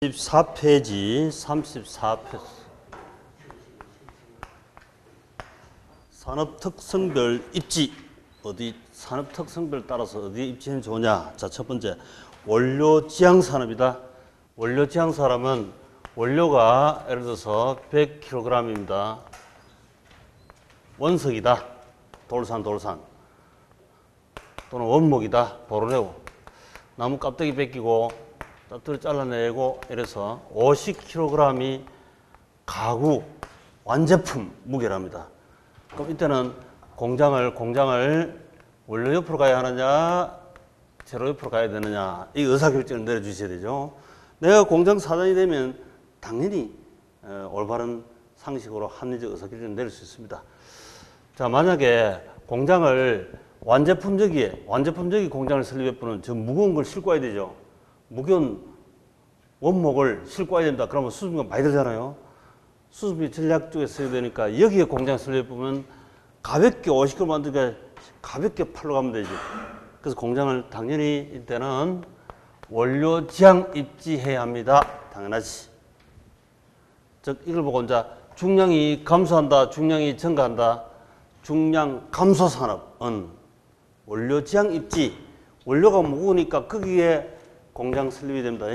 34페이지 34페이지 산업특성별 입지 어디 산업특성별 따라서 어디에 입지하면 좋으냐. 자, 첫 번째 원료지향산업이다. 원료지향산업은 원료가 예를 들어서 100kg입니다. 원석이다. 돌산 또는 원목이다. 도로내고 나무 껍데기 벗기고 따뜻히 잘라내고 이래서 50kg이 가구 완제품 무게랍니다. 그럼 이때는 공장을 원료 옆으로 가야 하느냐 재료 옆으로 가야 되느냐 이 의사결정을 내려주셔야 되죠. 내가 공장 사장이 되면 당연히 올바른 상식으로 합리적 의사결정을 내릴 수 있습니다. 자, 만약에 공장을 완제품적이 공장을 설립해 보는 저 무거운 걸 싣고 와야 되죠. 무거운 원목을 싣고 와야 된다. 그러면 수습비가 많이 들잖아요. 수습비 전략 쪽에 써야 되니까 여기에 공장 설립해 보면 가볍게 50kg 만들니까 가볍게 팔로 가면 되지. 그래서 공장을 당연히 이때는 원료 지향 입지해야 합니다. 당연하지. 즉 이걸 보고 이제 중량이 감소한다, 중량이 증가한다. 중량 감소 산업은 원료 지향 입지. 원료가 무거우니까 거기에 공장 설립이 됩니다.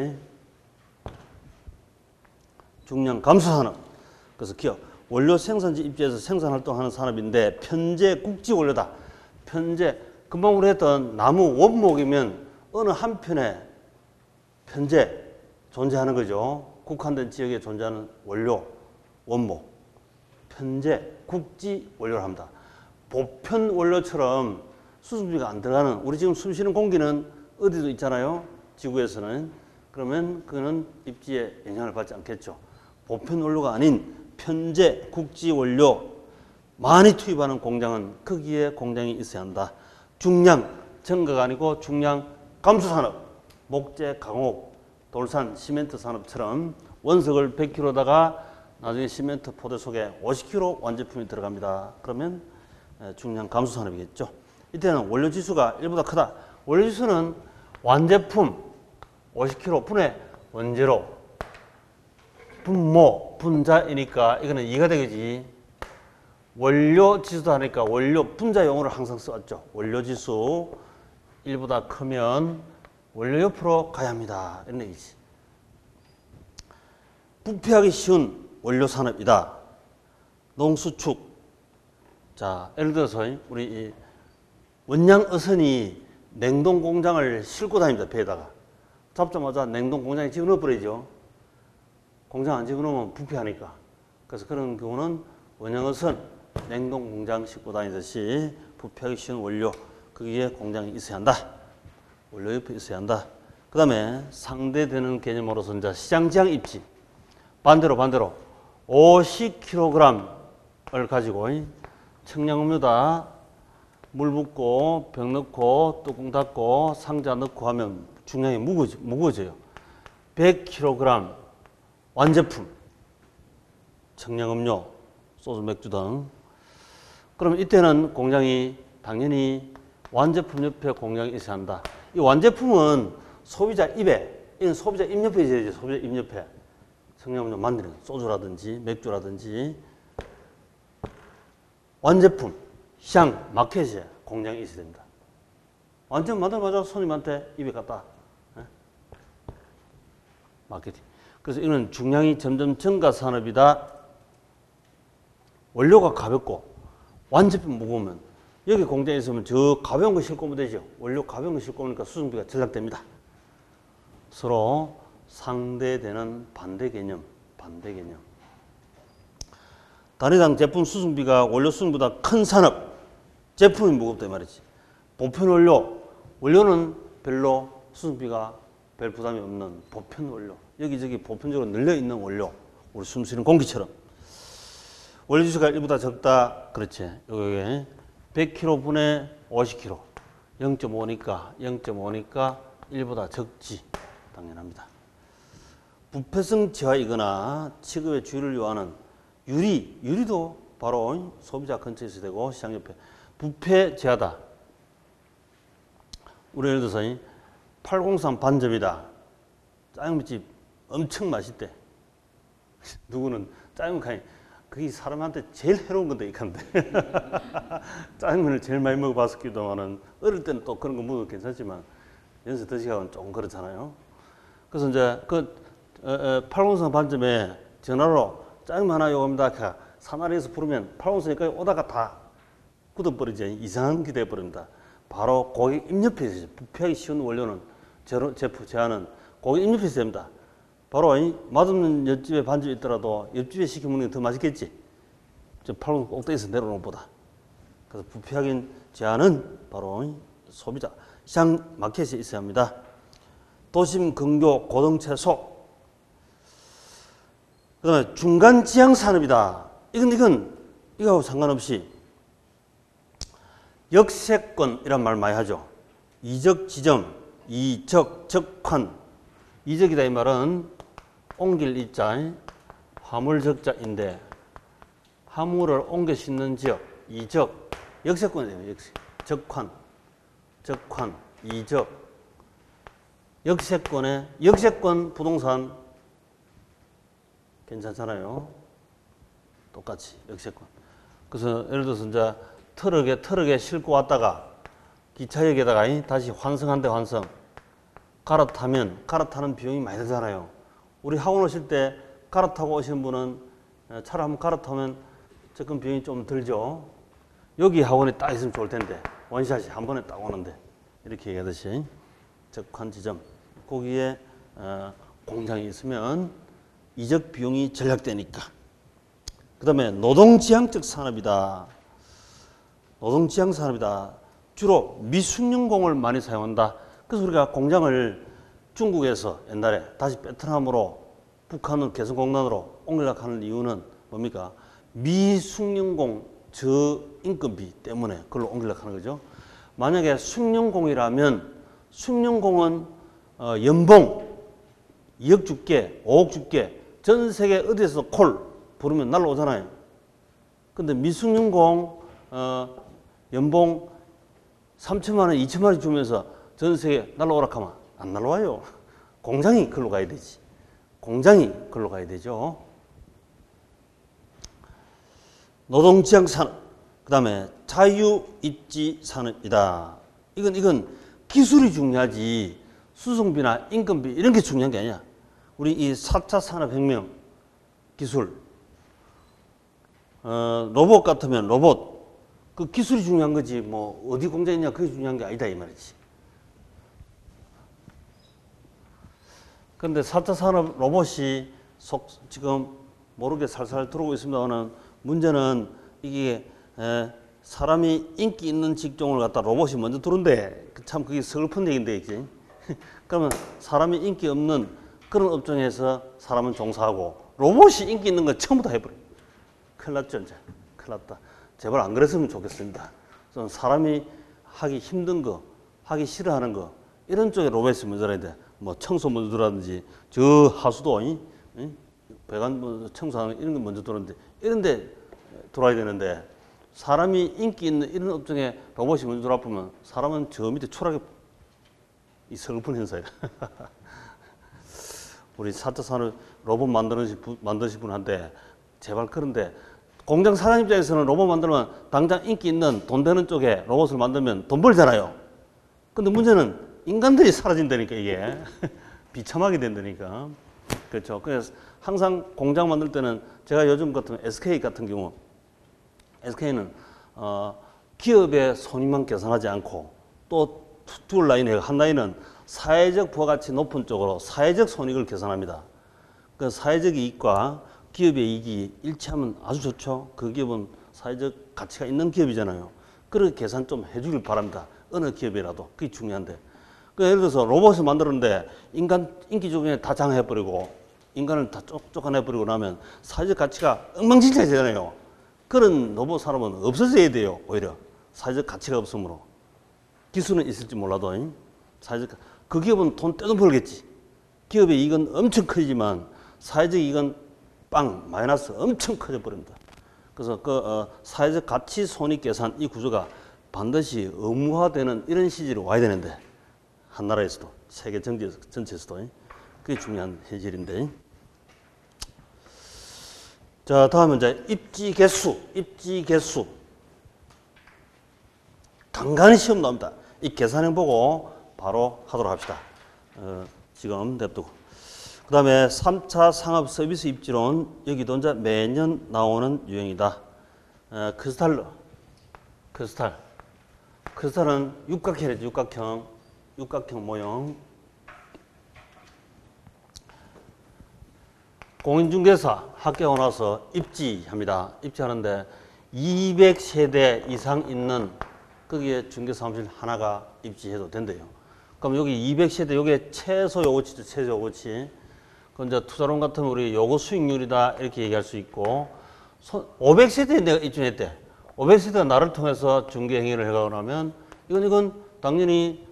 중량 감소 산업. 그래서 기업 원료 생산지 입지에서 생산 활동하는 산업인데 편제 국지 원료다. 편제 금방 우리 했던 나무 원목이면 어느 한편에 편제 존재하는 거죠. 국한된 지역에 존재하는 원료 원목 편제 국지 원료를 합니다. 보편 원료처럼 수증기가 안 들어가는 우리 지금 숨 쉬는 공기는 어디도 있잖아요. 지구에서는. 그러면 그거는 입지에 영향을 받지 않겠죠. 보편 원료가 아닌 편제 국지 원료 많이 투입하는 공장은 거기에 공장이 있어야 한다. 중량 증가가 아니고 중량 감소 산업, 목재 강옥, 돌산 시멘트 산업처럼 원석을 100kg다가 나중에 시멘트 포대 속에 50kg 완제품이 들어갑니다. 그러면 중량 감소 산업이겠죠. 이때는 원료 지수가 1보다 크다. 원료 지수는 완제품 50kg 분의 원재료 분모 분자이니까 이거는 2가 되겠지. 원료 지수도 하니까 원료 분자 용어를 항상 써왔죠. 원료 지수 1보다 크면 원료 옆으로 가야 합니다. 이런 얘기지. 부패하기 쉬운 원료 산업이다. 농수축. 자, 예를 들어서 우리 이 원양 어선이 냉동 공장을 싣고 다닙니다. 배에다가. 잡자마자 냉동 공장에 집어넣어 버리죠. 공장 안 집어넣으면 부패하니까. 그래서 그런 경우는 원양 어선 냉동 공장 싣고 다니듯이 부패하기 쉬운 원료 거기에 공장이 있어야 한다. 원료 옆에 있어야 한다. 그 다음에 상대되는 개념으로서 이제 시장지향 입지. 반대로 50kg을 가지고 청량음료다. 물 붓고 병 넣고 뚜껑 닫고 상자 넣고 하면 중량이 무거워져요. 100kg 완제품 청량음료, 소주, 맥주 등. 그럼 이때는 공장이 당연히 완제품 옆에 공장이 있어야 한다. 이 완제품은 소비자 입에, 이건 소비자 입 옆에 있어야지. 소비자 입 옆에 청량음료 만드는 소주라든지 맥주라든지 완제품 시장 마켓에 공장이 있어야 됩니다. 완전 만들자마자 손님한테 입에 갖다 마케팅. 그래서 이거는 중량이 점점 증가 산업이다. 원료가 가볍고 완제품 무거우면 여기 공장에 있으면 저 가벼운 거 싣고 오면 되죠. 원료 가벼운 거 싣고 오니까 수증비가 전락됩니다. 서로 상대되는 반대 개념. 단위당 제품 수증비가 원료 수증보다 큰 산업. 제품이 무겁다 이 말이지. 보편 원료는 별로 수증비가 별 부담이 없는 보편 원료. 여기저기 보편적으로 널려있는 원료. 우리 숨쉬는 공기처럼. 원료 지수가 1보다 적다. 그렇지. 여기 100kg 분의 50kg. 0.5니까 1보다 적지. 당연합니다. 부패성 저하이거나 취급의 주의를 요하는 유리도 바로 소비자 근처에 있어야 되고 시장 옆에. 부패 제하다. 우리 예를 들어서 803 반점이다. 짜장면집 엄청 맛있대. 누구는 짜장면 가니 그게 사람한테 제일 해로운 건데 이칸데 짜장면을 제일 많이 먹어봤었기도만은 어릴 때는 또 그런 거 먹어도 괜찮지만 연세 드시가면 조금 그렇잖아요. 그래서 이제 그 팔공성 반점에 전화로 짜장면 하나 요겁니다. 사나리에서 부르면 팔공성에까지 오다가 다 굳어버리지 이상한 게 돼버립니다. 바로 고객 입력해 주세요. 부패하기 쉬운 원료는 제안은 고객 입력해 주셔야 됩니다. 바로 맛없는 옆집에 반집이 있더라도 옆집에 시켜 먹는 게 더 맛있겠지. 저 팔공 꼭대기에서 내려오는 것보다. 그래서 부패하기 제한은 바로 소비자 시장 마켓에 있어야 합니다. 도심 근교 고등 채소. 그다음에 중간 지향 산업이다. 이거하고 상관없이 역세권이란 말 많이 하죠. 이적 지점, 이적 적환. 이적이다 이 말은 옮길 이자, 화물 적자인데 화물을 옮겨 싣는 지역, 이적, 역세권이에요. 적환, 이적, 역세권 부동산 괜찮잖아요. 똑같이 역세권. 그래서 예를 들어서 이제 트럭에 싣고 왔다가 기차역에다가 다시 환승한대 환승. 갈아타는 비용이 많이 들잖아요. 우리 학원 오실 때 갈아타고 오시는 분은 차를 한번 갈아타면 접근 비용이 좀 들죠. 여기 학원에 딱 있으면 좋을 텐데 원샷이 한 번에 딱 오는데 이렇게 얘기하듯이 적환 지점 거기에 공장이 있으면 이적 비용이 절약되니까. 그 다음에 노동지향적 산업이다. 주로 미숙련공을 많이 사용한다. 그래서 우리가 공장을 중국에서 옛날에 다시 베트남으로 북한은 개성공단으로 옮기려고 하는 이유는 뭡니까? 미숙련공 저임금비 때문에 그걸로 옮기려고 하는 거죠. 만약에 숙련공이라면 숙련공은 연봉 2억 줄게 5억 줄게 전 세계 어디에서 콜 부르면 날라오잖아요. 근데 미숙련공 연봉 3천만 원 2천만 원 주면서 전 세계 날라오라 하면 안 날라와요. 공장이 글로 가야 되지. 노동지향 산업. 그 다음에 자유입지 산업이다. 이건 기술이 중요하지. 수송비나 인건비 이런 게 중요한 게 아니야. 우리 이 4차 산업혁명 기술. 로봇 같으면 로봇. 그 기술이 중요한 거지. 뭐 어디 공장이 있냐 그게 중요한 게 아니다 이 말이지. 그런데 4차 산업 로봇이 지금 모르게 살살 들어오고 있습니다만 문제는 이게 사람이 인기 있는 직종을 갖다 로봇이 먼저 들어온대. 참 그게 슬픈 얘기인데 그치? 그러면 사람이 인기 없는 그런 업종에서 사람은 종사하고 로봇이 인기 있는 거 처음부터 해버려. 큰일 났죠 이제. 큰일 났다. 제발 안 그랬으면 좋겠습니다. 사람이 하기 힘든 거, 하기 싫어하는 거 이런 쪽에 로봇이 먼저 들어야 돼. 뭐 청소 먼저 들어라든지 저 하수도 배관 청소하는 이런 거 먼저 들어오는데 이런데 들어와야 되는데 사람이 인기 있는 이런 업종에 로봇이 먼저 들어와보면 사람은 저 밑에 추락해 이 슬픈 현상이다. 우리 4차 산업 로봇 만드신 분한테 제발 그런데 공장 사장 입장에서는 로봇 만들면 당장 인기 있는 돈 되는 쪽에 로봇을 만들면 돈 벌잖아요. 근데 문제는 인간들이 사라진다니까 이게. 비참하게 된다니까. 그렇죠. 그래서 항상 공장 만들 때는 제가 요즘 같은 SK 같은 경우 SK는 기업의 손익만 계산하지 않고 또 두 라인에 한 라인은 사회적 부가가치 높은 쪽으로 사회적 손익을 계산합니다. 그 사회적 이익과 기업의 이익이 일치하면 아주 좋죠. 그 기업은 사회적 가치가 있는 기업이잖아요. 그렇게 계산 좀 해주길 바랍니다. 어느 기업이라도. 그게 중요한데. 예를 들어서 로봇을 만들었는데 인간 인기 중에 다 장해버리고 인간을 다 쫓아내버리고 나면 사회적 가치가 엉망진창이잖아요. 그런 로봇 산업은 없어져야 돼요. 오히려 사회적 가치가 없으므로. 기술은 있을지 몰라도 사회적 그 기업은 돈 떼도 벌겠지. 기업의 이익은 엄청 크지만 사회적 이익은 마이너스 엄청 커져버립니다. 그래서 그 사회적 가치 손익 계산 이 구조가 반드시 의무화되는 이런 시절이 와야 되는데 한 나라에서도 세계 정치 전체에서도 그게 중요한 현실인데. 자, 다음은 이제 입지 개수. 간간히 시험 나옵니다. 이 계산해 보고 바로 하도록 합시다. 지금 냅두고. 그 다음에 3차 상업 서비스 입지론, 여기도 이제 매년 나오는 유형이다. 크리스탈은 육각형이죠. 육각형 모형. 공인중개사 합격하고 나서 입지합니다. 입지하는데 200세대 이상 있는 거기에 중개사무실 하나가 입지해도 된대요. 그럼 여기 200세대, 요게 최소 요구치죠. 최소 요구치. 그 이제 투자론 같으면 우리 요구 수익률이다 이렇게 얘기할 수 있고, 500세대에 내가 입주했대. 500세대가 나를 통해서 중개 행위를 해가고 나면 이건 당연히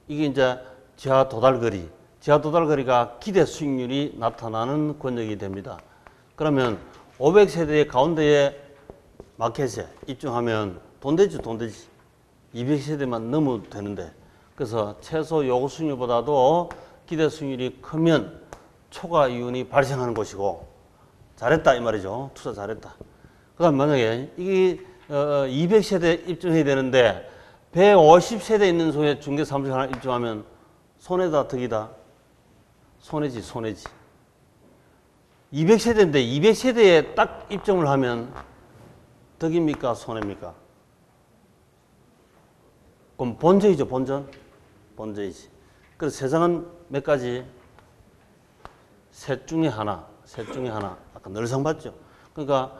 이게 이제 지하 도달거리가 기대 수익률이 나타나는 권역이 됩니다. 그러면 500세대 가운데에 마켓에 입주하면 돈 되지. 200세대만 넘어도 되는데, 그래서 최소 요구 수익률보다도 기대 수익률이 크면 초과 이윤이 발생하는 곳이고, 잘했다 이 말이죠. 투자 잘했다. 그 다음 만약에 이게 200세대 입주해야 되는데 150세대 있는 속에 중개사무실 하나 입주하면 손해다 덕이다? 손해지. 200세대인데 200세대에 딱 입점을 하면 덕입니까? 손해입니까? 그럼 본전이죠. 본전이지. 그래서 세상은 몇 가지? 셋 중에 하나. 아까 늘상 봤죠. 그러니까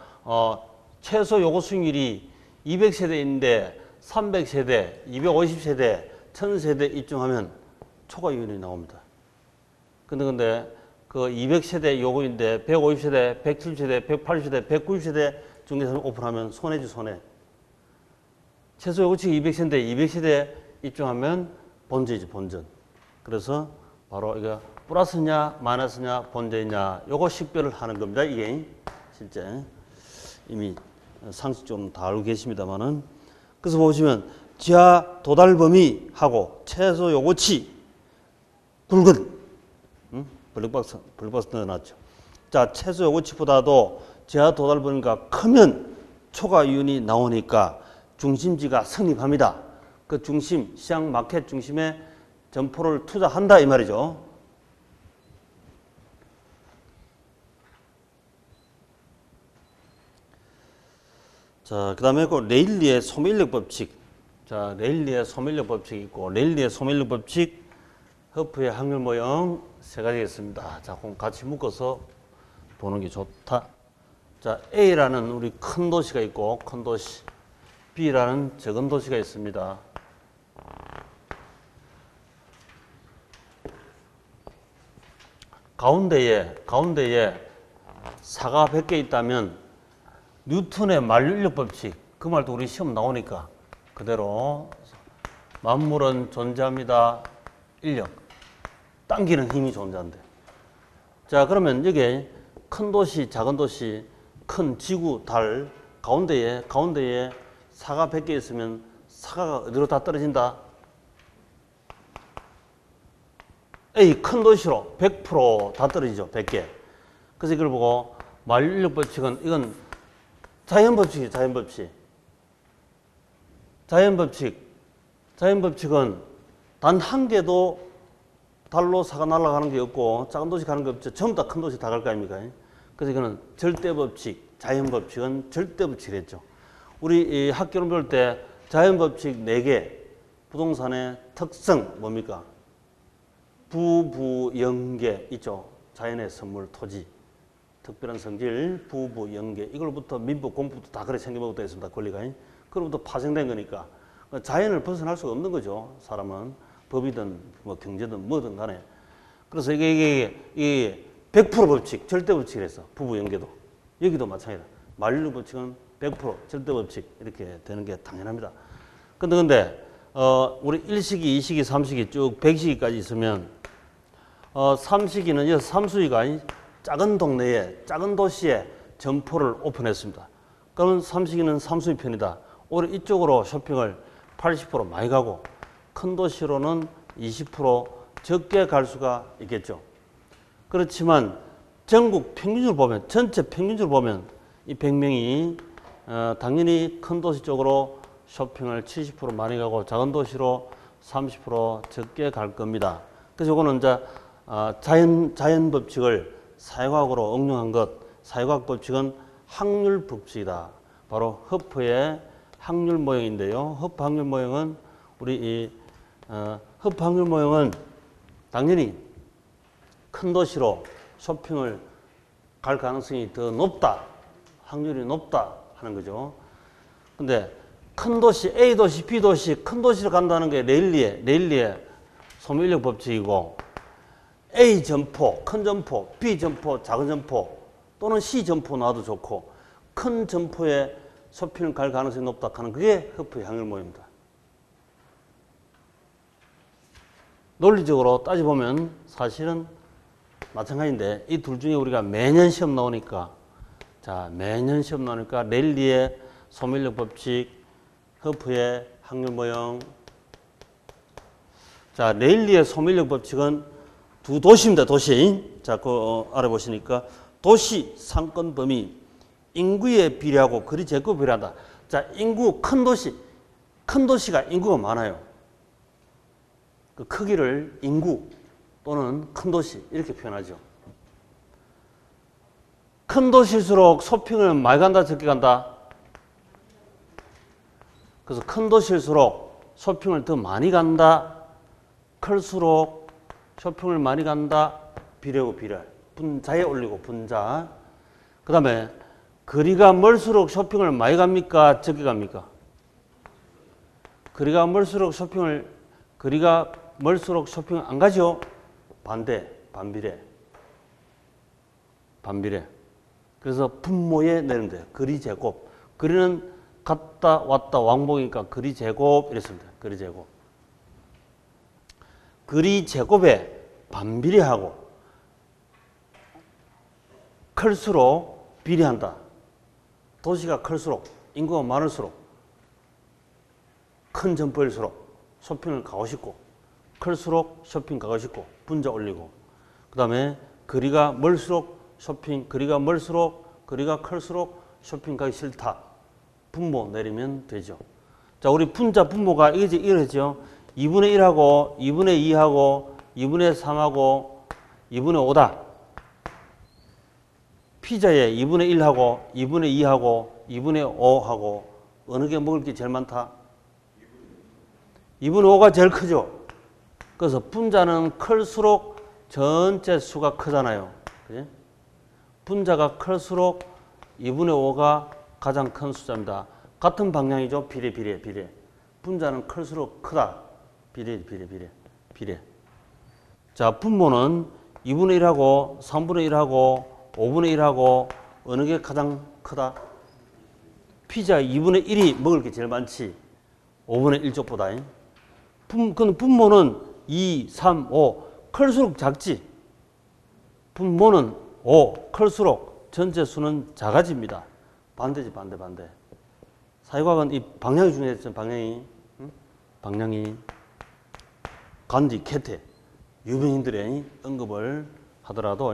최소 요구 수익률이 200세대인데 300세대, 250세대, 1000세대 입증하면 초과 이윤이 나옵니다. 근데 그 200세대 요구인데 150세대, 170세대, 180세대, 190세대 중개사를 오픈하면 손해지. 최소 요구치 200세대인데 200세대 입증하면 본전이지. 그래서 바로 이거 플러스냐 마이너스냐 본전이냐 요거 식별을 하는 겁니다. 이게 실제 이미 상식적으로 다 알고 계십니다만은. 그래서 보시면 지하 도달 범위하고 최소 요구치 굵은 블랙박스 넣어놨죠. 자, 최소 요구치보다도 지하 도달 범위가 크면 초과 이윤이 나오니까 중심지가 성립합니다. 그 중심, 시장 마켓 중심에 점포를 투자한다 이 말이죠. 자, 그 다음에 그 레일리의 소매인력 법칙. 자, 레일리의 소매인력 법칙이 있고, 레일리의 소매인력 법칙, 허프의 확률 모형 세 가지가 있습니다. 자, 그럼 같이 묶어서 보는 게 좋다. 자, A라는 우리 큰 도시가 있고, 큰 도시. B라는 작은 도시가 있습니다. 가운데에 사가 100개 있다면 뉴턴의 만류인력 법칙, 그 말도 우리 시험 나오니까 그대로 만물은 존재합니다. 인력, 당기는 힘이 존재한대. 자, 그러면 여기 큰 도시, 작은 도시, 큰 지구, 달 가운데에 사가 100개 있으면 사가가 어디로 다 떨어진다? A 큰 도시로 100% 다 떨어지죠. 100개. 그래서 이걸 보고 만류인력 법칙은 이건 자연법칙이에요. 자연법칙은 단 한 개도 달로 사가 날아가는 게 없고 작은 도시 가는 게 없죠. 전부 다 큰 도시 다 갈 거 아닙니까? 그래서 이거는 절대법칙, 자연법칙은 절대법칙이랬죠. 우리 이 학교를 배울 때 자연법칙 4개, 부동산의 특성 뭡니까? 부부연계 있죠. 자연의 선물, 토지. 특별한 성질, 부부, 연계, 이걸부터 민법, 공법도 다 그래 생겨먹었다 했습니다. 권리가. 그로부터 파생된 거니까. 자연을 벗어날 수가 없는 거죠. 사람은. 법이든, 뭐 경제든, 뭐든 간에. 그래서 이게 100% 법칙, 절대 법칙이랬어. 부부, 연계도. 여기도 마찬가지다. 만류 법칙은 100% 절대 법칙. 이렇게 되는 게 당연합니다. 근데, 우리 1시기, 2시기, 3시기 쭉 100시기까지 있으면, 3시기는 삼수위가 작은 동네에, 작은 도시에 점포를 오픈했습니다. 그러면 삼시기는 삼수의 편이다. 오히려 이쪽으로 쇼핑을 80% 많이 가고 큰 도시로는 20% 적게 갈 수가 있겠죠. 그렇지만 전국 평균적으로 보면, 전체 평균적으로 보면 이 100명이 당연히 큰 도시 쪽으로 쇼핑을 70% 많이 가고 작은 도시로 30% 적게 갈 겁니다. 그래서 이거는 이제 자연 법칙을 사회과학으로 응용한 것, 사회과학 법칙은 확률 법칙이다. 바로 허프의 확률 모형인데요. 허프 확률 모형은 허프 확률 모형은 당연히 큰 도시로 쇼핑을 갈 가능성이 더 높다. 확률이 높다 하는 거죠. 근데 큰 도시, A 도시, B 도시, 큰 도시로 간다는 게 레일리의 소멸력 법칙이고, A 점포, 큰 점포, B 점포, 작은 점포, 또는 C 점포 놔도 좋고, 큰 점포에 쇼핑을 갈 가능성이 높다 하는 그게 허프의 확률 모형입니다. 논리적으로 따져보면 사실은 마찬가지인데, 이 둘 중에 우리가 매년 시험 나오니까, 매년 시험 나오니까 랠리의 소멸력 법칙, 허프의 확률 모형. 랠리의 소멸력 법칙은 두 도시입니다. 도시. 알아보시니까 도시 상권 범위, 인구에 비례하고 거리 제곱에 비례한다. 인구 큰 도시가 인구가 많아요. 그 크기를 인구 또는 큰 도시 이렇게 표현하죠. 큰 도시일수록 쇼핑을 많이 간다, 적게 간다? 그래서 큰 도시일수록 쇼핑을 더 많이 간다, 클수록 쇼핑을 많이 간다, 비례고 비례. 분자에 올리고 분자. 그 다음에 거리가 멀수록 쇼핑을 많이 갑니까, 적게 갑니까? 거리가 멀수록 쇼핑을 안 가죠? 반비례. 그래서 분모에 내면 돼요. 거리 제곱. 거리는 갔다 왔다 왕복이니까 거리 제곱 이랬습니다. 거리 제곱. 거리 제곱에 반비례하고 클수록 비례한다. 도시가 클수록, 인구가 많을수록, 큰 점포일수록 쇼핑을 가고 싶고, 클수록 쇼핑 가고 싶고, 분자 올리고, 그 다음에 거리가 멀수록 거리가 클수록 쇼핑 가기 싫다. 분모 내리면 되죠. 우리 분모가 이러죠. 2분의 1하고, 2분의 2하고, 2분의 3하고, 2분의 5다. 피자에 2분의 1하고, 2분의 2하고, 2분의 5하고, 어느 게 먹을 게 제일 많다? 2분의 5가 제일 크죠. 그래서 분자는 클수록 전체 수가 크잖아요. 그치? 분자가 클수록 2분의 5가 가장 큰 숫자입니다. 같은 방향이죠. 비례. 분자는 클수록 크다. 비례. 분모는 2분의 1하고 3분의 1하고 5분의 1하고 어느 게 가장 크다? 피자 2분의 1이 먹을 게 제일 많지. 5분의 1 쪽보다. 분모는 2, 3, 5 클수록 작지. 분모는 5 클수록 전체 수는 작아집니다. 반대지 반대. 사회과학은 이 방향이 중요했죠. 방향이 간디, 캐테 유명인들의 언급을 하더라도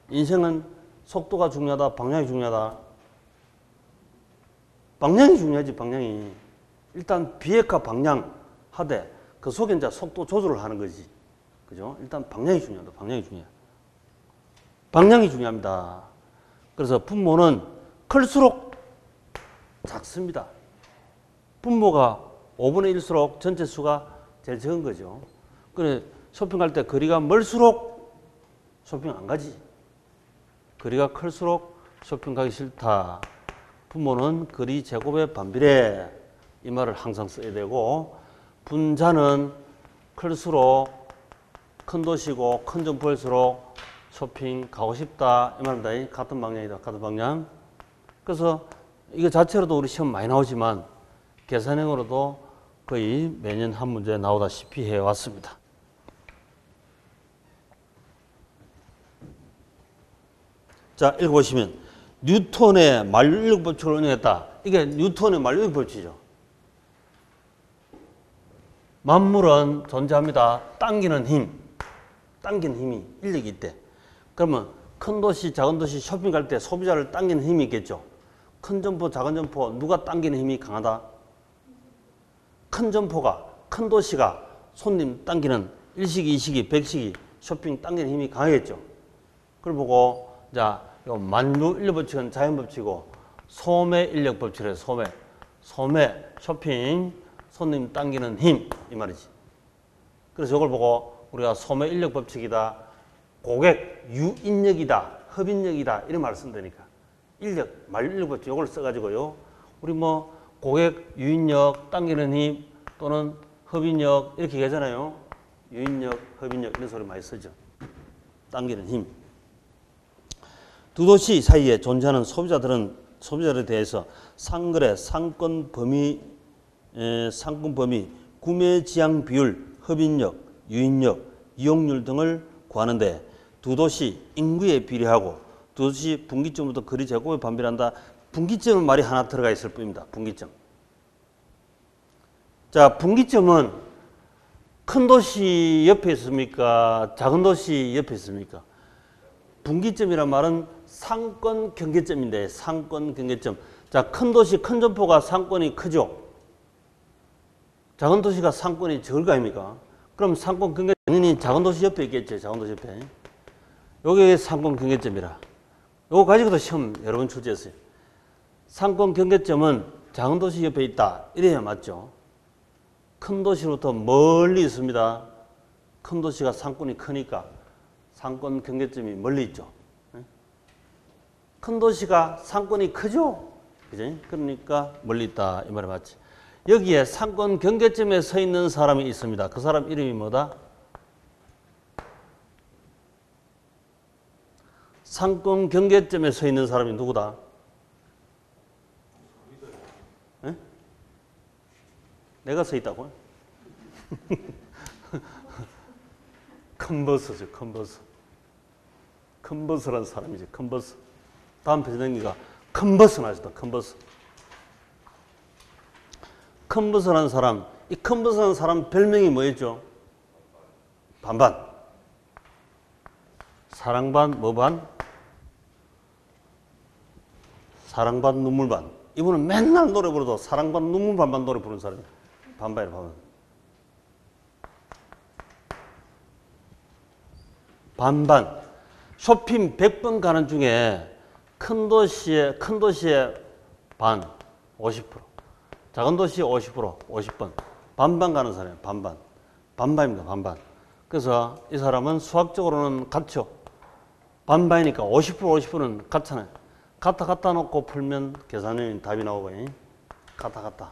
인생은 속도가 중요하다, 방향이 중요하다. 방향이 중요하지. 방향이 일단 비핵화 방향 하되 그 속에 이제 속도 조절을 하는 거지. 그죠? 일단 방향이 중요하다. 방향이 중요합니다. 그래서 분모는 클수록 작습니다. 분모가 5분의 1일수록 전체 수가 제일 적은 거죠. 그래 쇼핑 갈 때 거리가 멀수록 쇼핑 안 가지. 거리가 클수록 쇼핑 가기 싫다. 분모는 거리 제곱의 반비례. 이 말을 항상 써야 되고, 분자는 클수록 큰 도시고 큰 점포일수록 쇼핑 가고 싶다. 이 말입니다. 같은 방향이다. 같은 방향. 그래서 이거 자체로도 우리 시험 많이 나오지만 계산형으로도 거의 매년 한 문제 나오다시피 해왔습니다. 자, 읽어보시면 뉴턴의 만류인력 법칙을 운영했다. 이게 뉴턴의 만류인력 법칙이죠. 만물은 존재합니다. 당기는 힘이 인력이 있대. 그러면 큰 도시, 작은 도시 쇼핑 갈 때 소비자를 당기는 힘이 있겠죠. 큰 점포, 작은 점포 누가 당기는 힘이 강하다? 큰 점포가, 큰 도시가 손님 당기는 일시기, 이시기, 백시기 쇼핑 당기는 힘이 강하겠죠. 그걸 보고 자, 요 만유 인력 법칙은 자연 법칙이고 소매 인력 법칙이래요. 소매 쇼핑 손님 당기는 힘 이 말이지. 그래서 이걸 보고 우리가 소매 인력 법칙이다, 고객 유인력이다, 협인력이다 이런 말을 쓴다니까. 인력, 만유 인력 법칙 이걸 써가지고요. 우리 뭐 고객 유인력 당기는 힘 또는 협인력 이렇게 얘기하잖아요. 유인력, 협인력 이런 소리 많이 쓰죠. 당기는 힘. 두 도시 사이에 존재하는 소비자들에 대해서 상거래, 상권 범위, 구매 지향 비율, 협인력, 유인력, 이용률 등을 구하는데 두 도시 인구에 비례하고 두 도시 분기점부터 거리 제곱에 반비례한다. 분기점은 말이 하나 들어가 있을 뿐입니다. 분기점. 자, 분기점은 큰 도시 옆에 있습니까? 작은 도시 옆에 있습니까? 분기점이란 말은 상권 경계점인데, 상권 경계점. 자, 큰 도시, 큰 점포가 상권이 크죠? 작은 도시가 상권이 적을 거 아닙니까? 그럼 상권 경계점, 당연히 작은 도시 옆에 있겠죠, 작은 도시 옆에. 요게 상권 경계점이라. 요거 가지고도 시험 여러 번 출제했어요. 상권 경계점은 작은 도시 옆에 있다. 이래야 맞죠? 큰 도시로부터 멀리 있습니다. 큰 도시가 상권이 크니까 상권 경계점이 멀리 있죠. 큰 도시가 상권이 크죠. 그죠? 그러니까 멀리 있다 이 말이 맞지. 여기에 상권 경계점에 서 있는 사람이 있습니다. 그 사람 이름이 뭐다? 상권 경계점에 서 있는 사람이 누구다? 에? 내가 서 있다고요? 컨버스죠, 컨버스. 컨버스라는 사람이지, 컨버스. 다음 표정이가 컨버스 나왔다, 컨버스. 컨버스라는 사람, 이 컨버스라는 사람 별명이 뭐였죠? 반반. 사랑 반, 뭐 반? 사랑 반, 눈물 반. 이분은 맨날 노래 부르도 사랑 반, 눈물 반반 노래 부르는 사람이에요. 반반이라 반반. 반반. 쇼핑 100번 가는 중에 큰 도시에 반, 50%. 작은 도시에 50%, 50번. 반반 가는 사람이에요. 반반. 반반입니다. 반반. 그래서 이 사람은 수학적으로는 같죠. 반반이니까 50%, 50%는 같잖아요. 갖다 놓고 풀면 계산이 답이 나오고, 갖다.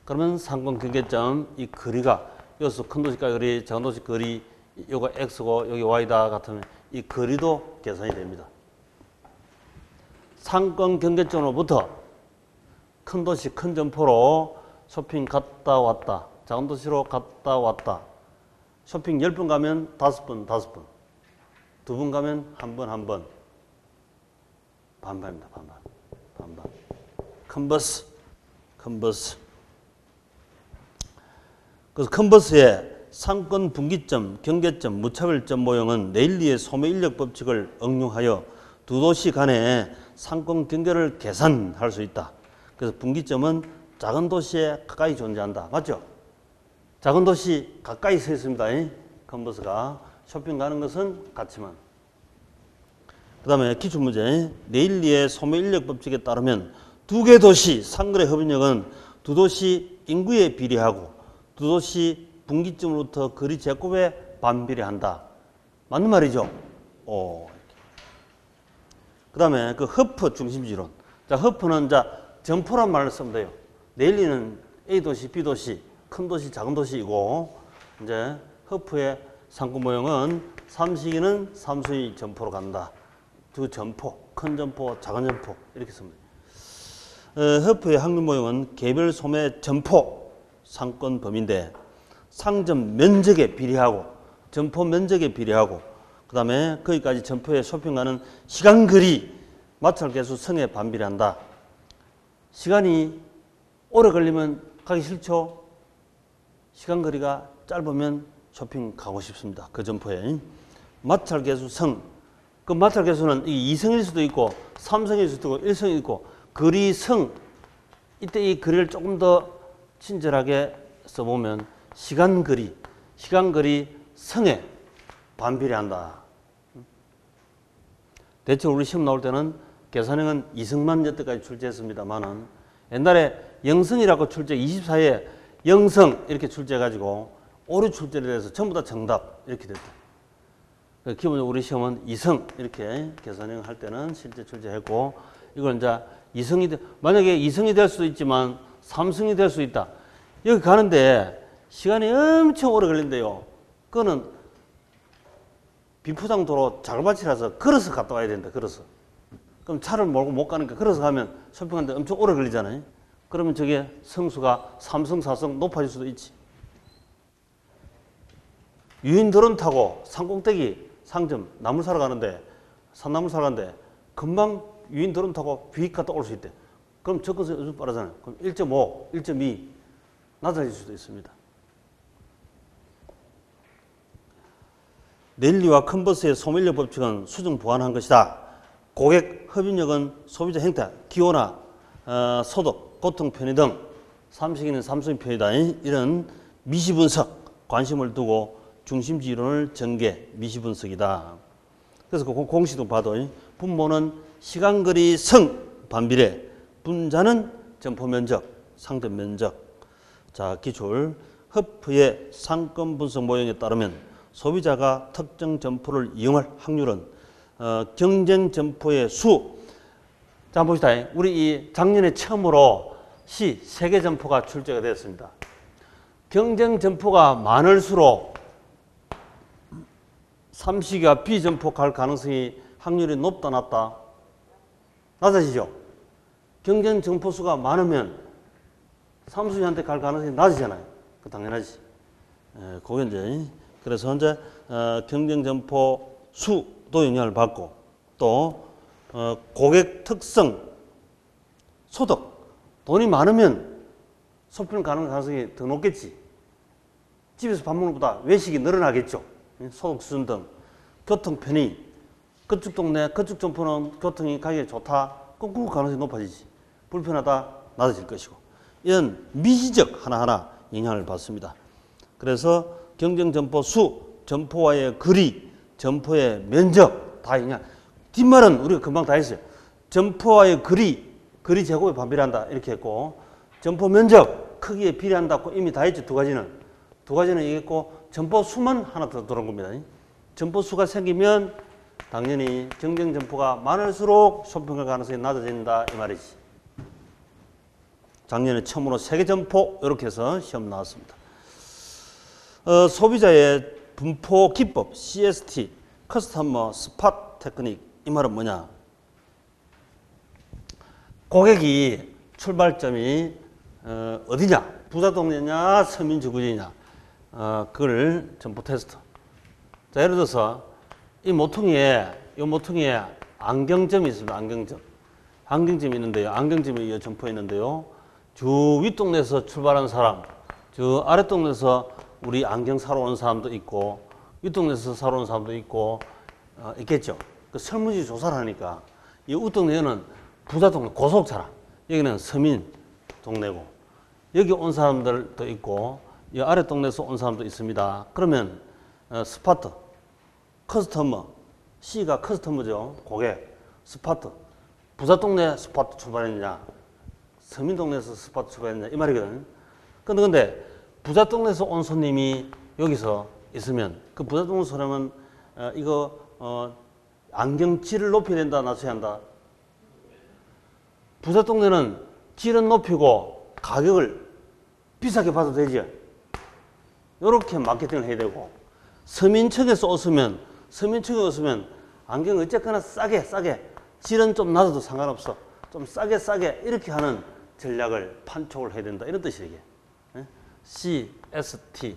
그러면 상권 경계점, 이 거리가, 여기서 큰 도시까지 거리, 작은 도시 거리, 요거 X고 여기 Y다 같으면 이 거리도 계산이 됩니다. 상권 경계점으로부터 큰 도시, 큰 점포로 쇼핑 갔다 왔다. 작은 도시로 갔다 왔다. 쇼핑 10번 가면 5번. 2번 가면 한 번. 반반입니다. 반반. 컨버스. 그래서 컨버스의 상권 분기점, 경계점, 무차별점 모형은 네일리의 소매 인력 법칙을 응용하여 두 도시 간의 상권 경계를 계산할 수 있다. 그래서 분기점은 작은 도시에 가까이 존재한다. 맞죠? 작은 도시 가까이 서 있습니다. 컨버스가 쇼핑 가는 것은 같지만. 그 다음에 기출문제. 네일리의 소매 인력 법칙에 따르면 두 개 도시 상거래 협인력은 두 도시 인구에 비례하고 두 도시 분기점으로부터 거리 제곱에 반비례한다. 맞는 말이죠? 그 다음에 그 허프 중심지론. 자, 허프는 점포란 말을 쓰면 돼요. 네일리는 A 도시, B 도시, 큰 도시, 작은 도시이고, 이제 허프의 상권 모형은 삼식이는 삼수의 점포로 간다. 두 점포, 큰 점포, 작은 점포 이렇게 씁니다. 허프의 확률 모형은 개별 소매 점포 상권 범위인데 상점 면적에 비례하고 점포 면적에 비례하고 그 다음에 거기까지 점포에 쇼핑하는 시간 거리 마찰 개수 성에 반비례한다. 시간이 오래 걸리면 가기 싫죠. 시간 거리가 짧으면 쇼핑 가고 싶습니다. 그 점포에. 마찰 개수 성 그 마찰 개수는 이 2성일 수도 있고 3성일 수도 있고 1성일 있고 거리성 이때 이 거리를 조금 더 친절하게 써보면 시간거리 성에 반비례한다. 대체 우리 시험 나올 때는 계산형은 2성만 여태까지 출제했습니다만은 옛날에 0성이라고 출제 24에 0성 이렇게 출제해가지고 오류 출제를 해서 전부 다 정답 이렇게 됐다. 기본적으로 우리 시험은 2성 이렇게 계산형 할 때는 실제 출제했고 이걸 이제 2성이 만약에 2성이 될 수도 있지만 3성이 될 수 있다. 여기 가는데 시간이 엄청 오래 걸린대요. 그거는 비포장도로 자글밭이라서 걸어서 갔다 와야 된다. 걸어서. 그럼 차를 몰고 못 가니까 걸어서 가면 쇼핑하는데 엄청 오래 걸리잖아요. 그러면 저게 성수가 3성, 4성 높아질 수도 있지. 유인드론 타고 산꼭대기 상점 나물 사러 가는데 산나물 사러 가는데 금방 유인드론 타고 휙 갔다 올 수 있대. 그럼 접근성이 엄청 빠르잖아요. 그럼 1.5, 1.2 낮아질 수도 있습니다. 넬리와 컨버스의 소멸력 법칙은 수정 보완한 것이다. 고객 협인력은 소비자 행태, 기호나 소득, 고통 편의 등 삼식이는 삼성의 편이다. 이런 미시분석 관심을 두고 중심지 이론을 전개 미시분석이다. 그래서 그 공식도 봐도 분모는 시간거리 성 반비례, 분자는 점포 면적, 상대 면적. 자, 기출 허프의 상권 분석 모형에 따르면 소비자가 특정 점포를 이용할 확률은 경쟁 점포의 수. 자, 한번 봅시다. 우리 이 작년에 처음으로 시 세계 점포가 출제가 되었습니다. 경쟁 점포가 많을수록 삼시가 B 점포 갈 가능성이 확률이 높다 낮다? 낮아지죠. 경쟁 점포 수가 많으면 삼수한테 갈 가능성이 낮아지잖아요. 그 당연하지. 그게 이제 그래서 현재 경쟁 점포 수도 영향을 받고 또 고객 특성, 소득, 돈이 많으면 쇼핑 가는 가능성이 더 높겠지. 집에서 밥 먹는 것보다 외식이 늘어나겠죠. 소득 수준 등 교통 편의, 그쪽 동네, 그쪽 점포는 교통이 가격이 좋다. 그럼 그 가능성이 높아지지. 불편하다, 낮아질 것이고. 이런 미시적 하나하나 영향을 받습니다. 그래서 경쟁 점포 수, 점포와의 거리, 점포의 면적 다 영향. 뒷말은 우리가 금방 다 했어요. 점포와의 거리 제곱에 반비례한다 이렇게 했고 점포 면적 크기에 비례한다고 이미 다 했죠. 두 가지는 얘기했고 점포 수만 하나 더 들어온 겁니다. 점포 수가 생기면 당연히 경쟁 점포가 많을수록 쇼핑할 가능성이 낮아진다 이 말이지. 작년에 처음으로 세계 점포 이렇게 해서 시험 나왔습니다. 소비자의 분포 기법 CST 커스터머 스팟 테크닉 이 말은 뭐냐? 고객이 출발점이 어디냐? 부자 동네냐 서민 지구지냐? 그걸 점포 테스트. 자, 예를 들어서 이 모퉁이에 안경점이 있습니다. 안경점이 있는데요. 안경점이 이 점포에 있는데요. 저 윗동네에서 출발한 사람, 저 아랫동네에서 우리 안경 사러 온 사람도 있고 윗동네에서 사러 온 사람도 있고 있겠죠. 그 설문지 조사를 하니까 이 윗동네에는 부자 동네 고속차라, 여기는 서민 동네고 여기 온 사람들도 있고 이 아랫동네에서 온 사람도 있습니다. 그러면 스파트, 커스터머, C가 커스터머죠. 고객, 스파트. 부자 동네 스파트 출발했느냐 서민 동네에서 스파트 출발했느냐 이 말이거든요. 근데 부자 동네에서 온 손님이 여기서 있으면 그 부자 동네 사람은 안경 질을 높여야 된다 낮춰야 한다? 부자 동네는 질은 높이고 가격을 비싸게 받아도 되죠. 이렇게 마케팅을 해야 되고 서민층에서 오시면 안경 어쨌거나 싸게 질은 좀 낮아도 상관없어. 좀 싸게 이렇게 하는 전략을 판촉을 해야 된다. 이런 뜻이에요. 이게. CST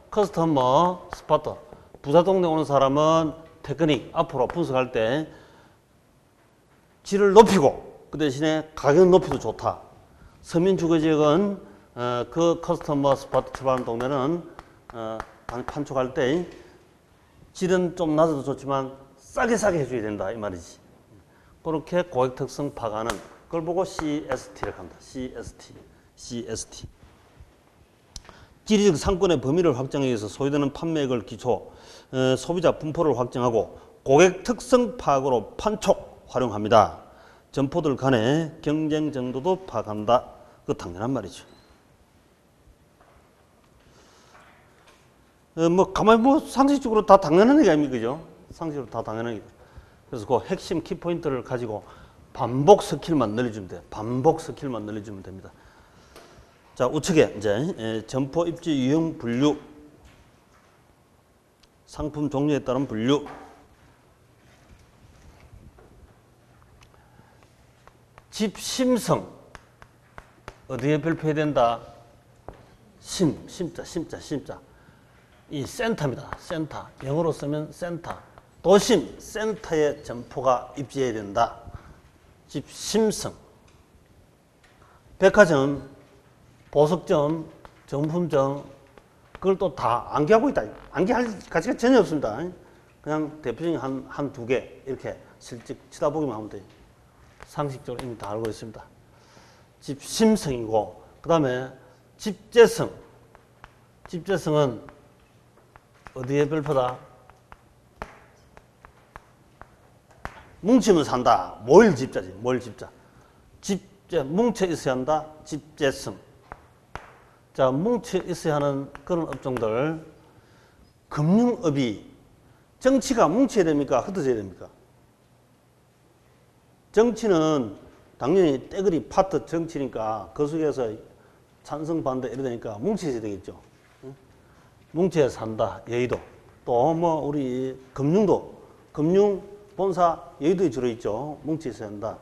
커스터머 스파터. 부자 동네 오는 사람은 테크닉 앞으로 분석할 때 질을 높이고 그 대신에 가격 높이도 좋다. 서민 주거지역은 그 커스터머 스파트 출발하는 동네는 판촉할 때 질은 좀 낮아도 좋지만 싸게 해줘야 된다 이 말이지. 그렇게 고객 특성 파악하는 그걸 보고 CST를 합니다. CST. 지리적 상권의 범위를 확정하기 위해서 소유되는 판매액을 기초 소비자 분포를 확정하고 고객 특성 파악으로 판촉 활용합니다. 점포들 간의 경쟁 정도도 파악한다. 그 당연한 말이죠. 가만히 상식적으로 다 당연한 얘기 아닙니까? 그죠? 상식적으로 다 당연한 얘기. 그래서 그 핵심 키포인트를 가지고 반복 스킬만 늘려주면 돼요. 반복 스킬만 늘려주면 됩니다. 자, 우측에 이제 점포 입지 유형 분류, 상품 종류에 따른 분류, 집심성 어디에 별표해야 된다? 심자. 이 센터입니다. 센터. 영어로 쓰면 센터. 도심 센터에 점포가 입지해야 된다. 집심성. 백화점, 보석점, 정품점 그걸 또 다 암기하고 있다. 암기할 가치가 전혀 없습니다. 그냥 대표적인 한 두 개 이렇게 실직 쳐다보기만 하면 돼요. 상식적으로 이미 다 알고 있습니다. 집심성이고 그 다음에 집재성. 집재성은 어디에 별표다? 뭉치면 산다. 뭘 집자지? 뭘 집자? 뭉쳐 있어야 한다. 집재성. 자, 뭉쳐 있어야 하는 그런 업종들. 금융업이 정치가 뭉쳐야 됩니까? 흩어져야 됩니까? 정치는 당연히 떼거리 파트 정치니까 그 속에서 찬성 반대 이래 되니까 뭉쳐야 되겠죠. 뭉쳐야 산다. 여의도. 또 뭐 우리 금융도 금융 본사 여의도에 주로 있죠. 뭉쳐 있어야 한다.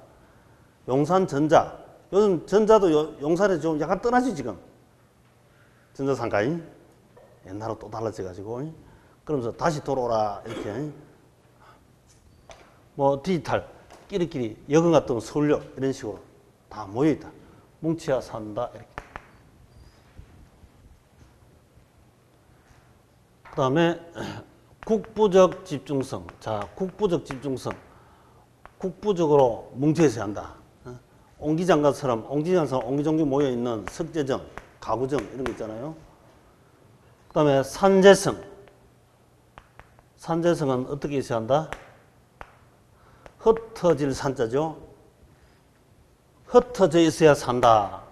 용산전자. 요즘 전자도 용산에 좀 약간 떠나지 지금. 전자상가인. 옛날하고 또 달라져가지고. 그러면서 다시 돌아오라 이렇게. 뭐 디지털. 끼리끼리 여건 같은 서울역 이런 식으로 다 모여있다. 뭉쳐야 산다. 이렇게. 그 다음에 국부적 집중성. 자, 국부적 집중성. 국부적으로 뭉쳐있어야 한다. 옹기장갑처럼 옹기종기 모여있는 석재점, 가구점 이런 거 있잖아요. 그 다음에 산재성. 산재성은 어떻게 있어야 한다? 흩어질 산자죠. 흩어져 있어야 산다.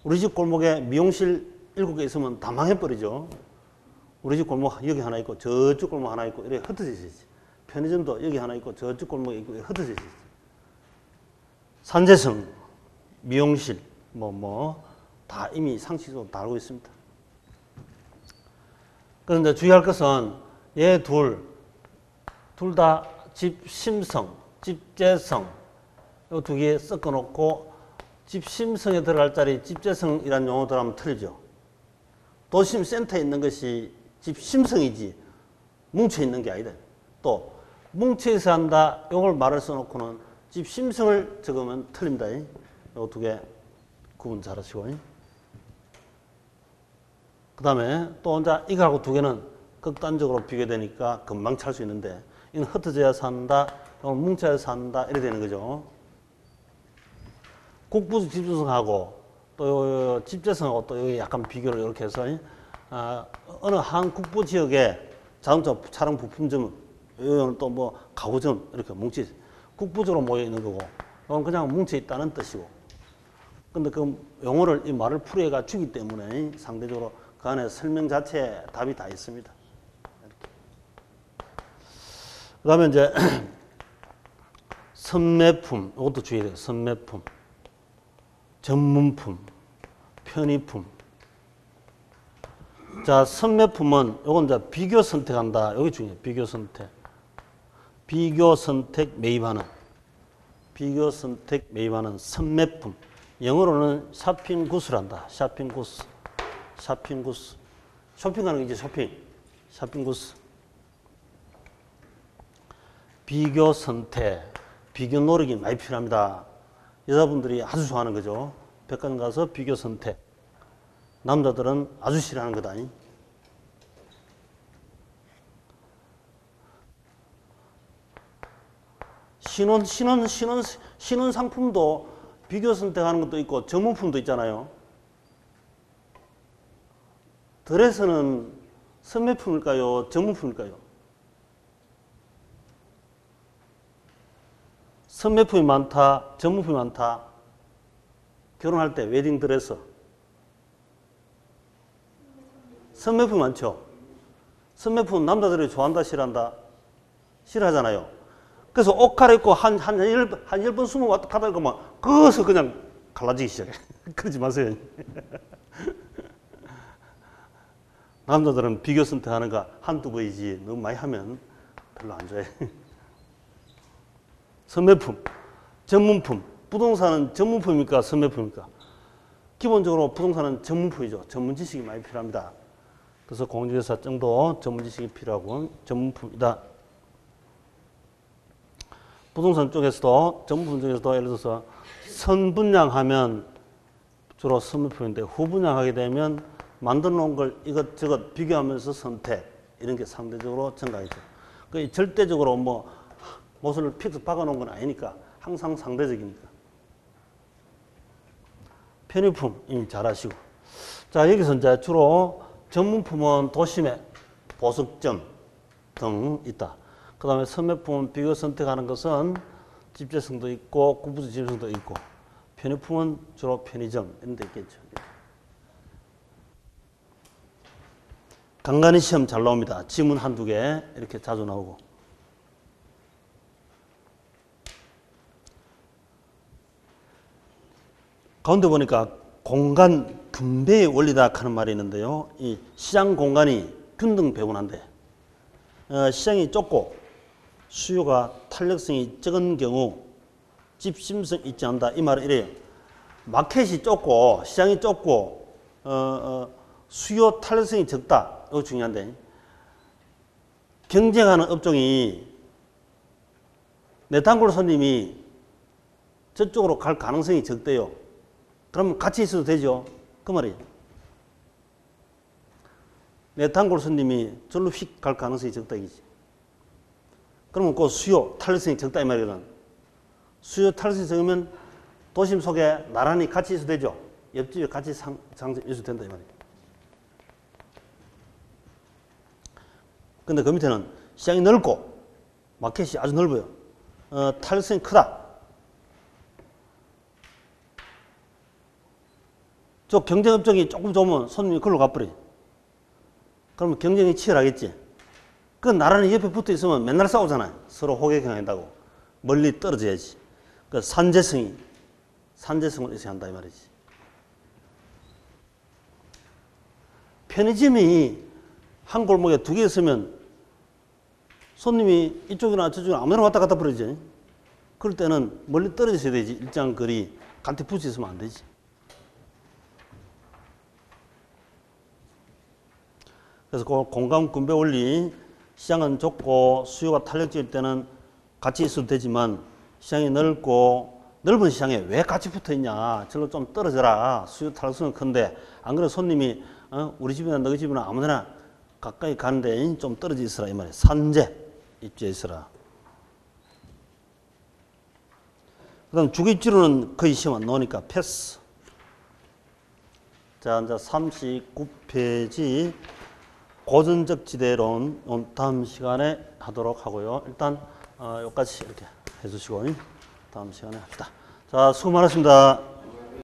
우리 집 골목에 미용실 7개 있으면 다 망해버리죠. 우리 집 골목 여기 하나 있고 저쪽 골목 하나 있고 이렇게 흩어져 있어야지. 편의점도 여기 하나 있고 저쪽 골목에 있고 흩어져 있어야지. 산재성, 미용실 다 이미 상식적으로 다 알고 있습니다. 그런데 주의할 것은 얘 둘 다 집심성, 집재성 이 두 개 섞어 놓고 집심성에 들어갈 자리 집재성이라는 용어 들어가면 틀리죠. 도심 센터에 있는 것이 집심성이지 뭉쳐 있는 게 아니다. 또 뭉쳐 있어야 한다. 이걸 말을 써놓고는 집심성을 적으면 틀립니다. 이 두 개 구분 잘하시고. 그 다음에 또 혼자 이거하고 두 개는 극단적으로 비교되니까 금방 찰 수 있는데 이건 흩어져야 산다. 이건 뭉쳐야 산다. 이래 되는 거죠. 국부적 집중성하고 또 집재성하고 또 여기 약간 비교를 이렇게 해서 어느 한 국부 지역에 자동차 차량 부품점 이거는 또 뭐 가구점 이렇게 뭉치 국부적으로 모여 있는 거고 이건 그냥 뭉쳐 있다는 뜻이고. 근데 그 용어를 이 말을 풀이해가 주기 때문에 상대적으로 그 안에 설명 자체에 답이 다 있습니다. 그 다음에 이제 선매품, 이것도 주의해야 돼요. 선매품, 전문품, 편의품. 자, 선매품은 요건 이제 비교 선택한다. 여기 중요해요. 비교 선택. 비교 선택 매입하는. 비교 선택 매입하는 선매품. 영어로는 샤핑구스란다. 샤핑구스. 샤핑구스. 쇼핑하는 게 이제 쇼핑. 샤핑구스. 비교 선택, 비교 노력이 많이 필요합니다. 여자분들이 아주 좋아하는 거죠. 백화점 가서 비교 선택. 남자들은 아주 싫어하는 거다. 신혼 상품도 비교 선택하는 것도 있고 전문품도 있잖아요. 드레스는 선매품일까요? 전문품일까요? 선매품이 많다, 전문품이 많다. 결혼할 때 웨딩 드레스. 선매품이 많죠. 선매품은 남자들이 좋아한다, 싫어한다? 싫어하잖아요. 그래서 옷 갈아입고 한 10번, 20번 왔다 갔다 하고 막, 그것을 그냥 갈라지기 시작해. 그러지 마세요. 남자들은 비교 선택하는 거 한두 번이지, 너무 많이 하면 별로 안 좋아해. 선매품, 전문품. 부동산은 전문품입니까? 선매품입니까? 기본적으로 부동산은 전문품이죠. 전문 지식이 많이 필요합니다. 그래서 공인중개사 정도 전문 지식이 필요하고 전문품이다. 부동산 쪽에서도 전문품 중에서도 예를 들어서 선분양하면 주로 선매품인데 후분양하게 되면 만들어 놓은 걸 이것저것 비교하면서 선택 이런 게 상대적으로 증가하죠. 그 절대적으로 뭐 못을 픽스 박아 놓은 건 아니니까 항상 상대적이니까. 편의품 잘 아시고. 자, 여기서 이제 주로 전문품은 도심에 보석점 등 있다. 그 다음에 선매품은 비교 선택하는 것은 집재성도 있고 구부지 집재성도 있고, 편의품은 주로 편의점 이런 데 있겠죠. 간간히 시험 잘 나옵니다. 지문 한두 개 이렇게 자주 나오고. 가운데 보니까 공간 분배의 원리다 하는 말이 있는데요. 이 시장 공간이 균등 배분한데, 시장이 좁고 수요가 탄력성이 적은 경우 집심성이 있지 않다. 이 말은 이래요. 마켓이 좁고 시장이 좁고 수요 탄력성이 적다. 이거 중요한데, 경쟁하는 업종이 내 단골 손님이 저쪽으로 갈 가능성이 적대요. 그러면 같이 있어도 되죠. 그 말이에요. 내 단골 손님이 절로 휙 갈 가능성이 적다 이지. 그러면 그 수요 탄력성이 적다 이 말이거든. 수요 탄력성이 적으면 도심 속에 나란히 같이 있어도 되죠. 옆집에 같이 상승 있어도 된다 이 말이에요. 근데 그 밑에는 시장이 넓고 마켓이 아주 넓어요. 탄력성이 크다. 저 경쟁업종이 조금 좋으면 손님이 그걸로 가버려. 그러면 경쟁이 치열하겠지. 그 나라는 옆에 붙어 있으면 맨날 싸우잖아요. 서로 호객행한다고. 멀리 떨어져야지. 그 산재성을 있어야 한다 이 말이지. 편의점이 한 골목에 두 개 있으면 손님이 이쪽이나 저쪽이나 아무나 왔다 갔다 버리지. 그럴 때는 멀리 떨어져야 되지. 일정 거리 간테 붙어 있으면 안 되지. 그래서 그 공간 분배 원리, 시장은 좁고 수요가 탄력적일 때는 같이 있어도 되지만 시장이 넓고 넓은 시장에 왜 같이 붙어 있냐. 절로 좀 떨어져라. 수요 탄력성은 큰데 안 그래도 손님이 우리 집이나 너희 집이나 아무데나 가까이 가는데 좀 떨어져 있으라 이 말이에요. 산재 입지에 있으라. 그 다음 주거입지로는 거의 시험 안 나오니까 패스. 자, 이제 39페이지 고전적 지대론 다음 시간에 하도록 하고요. 일단 여기까지 이렇게 해주시고 다음 시간에 합시다. 자, 수고 많으셨습니다.